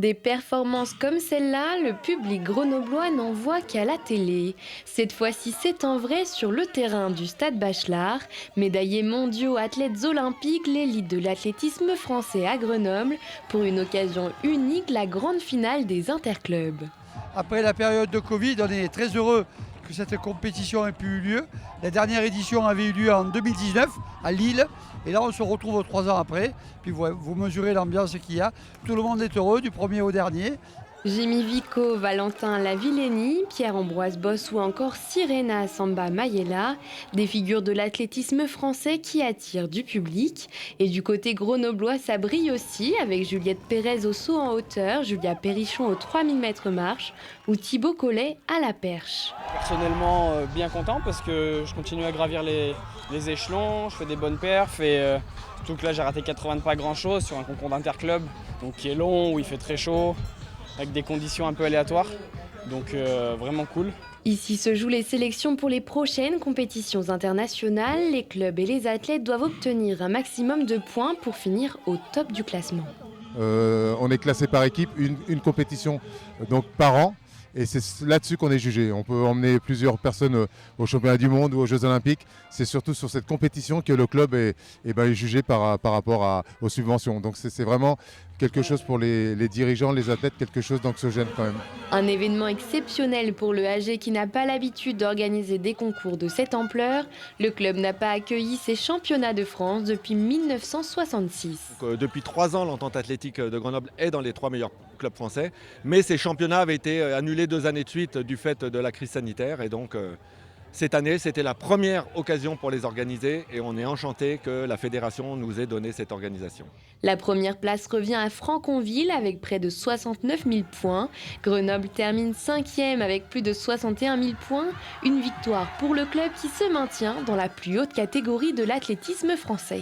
Des performances comme celle-là, le public grenoblois n'en voit qu'à la télé. Cette fois-ci, c'est en vrai sur le terrain du Stade Bachelard. Médaillés mondiaux, athlètes olympiques, l'élite de l'athlétisme français à Grenoble, pour une occasion unique, la grande finale des interclubs. Après la période de Covid, on est très heureux que cette compétition ait pu eu lieu. La dernière édition avait eu lieu en 2019 à Lille. Et là, on se retrouve 3 ans après. Puis vous mesurez l'ambiance qu'il y a. Tout le monde est heureux, du premier au dernier. Jimmy Vico, Valentin Lavillenie, Pierre-Ambroise Boss ou encore Sirena Samba Mayela, des figures de l'athlétisme français qui attirent du public. Et du côté grenoblois, ça brille aussi avec Juliette Pérez au saut en hauteur, Julia Perrichon au 3000 mètres marche ou Thibaut Collet à la perche. Personnellement, bien content parce que je continue à gravir les échelons, je fais des bonnes perfs et surtout que là j'ai raté 80 pas grand chose sur un concours d'interclub, donc qui est long, où il fait très chaud, avec des conditions un peu aléatoires, donc vraiment cool. Ici se jouent les sélections pour les prochaines compétitions internationales. Les clubs et les athlètes doivent obtenir un maximum de points pour finir au top du classement. On est classé par équipe, une compétition donc par an. Et c'est là-dessus qu'on est jugé. On peut emmener plusieurs personnes aux championnats du monde ou aux Jeux Olympiques. C'est surtout sur cette compétition que le club est jugé par rapport aux subventions. Donc c'est vraiment quelque chose pour les dirigeants, les athlètes, quelque chose d'anxiogène quand même. Un événement exceptionnel pour le AG qui n'a pas l'habitude d'organiser des concours de cette ampleur. Le club n'a pas accueilli ses championnats de France depuis 1966. Depuis 3 ans, l'entente athlétique de Grenoble est dans les 3 meilleurs clubs français. Mais ces championnats avaient été annulés 2 années de suite du fait de la crise sanitaire. Et donc cette année, c'était la première occasion pour les organiser. Et on est enchanté que la fédération nous ait donné cette organisation. La première place revient à Franconville avec près de 69 000 points. Grenoble termine 5e avec plus de 61 000 points. Une victoire pour le club qui se maintient dans la plus haute catégorie de l'athlétisme français.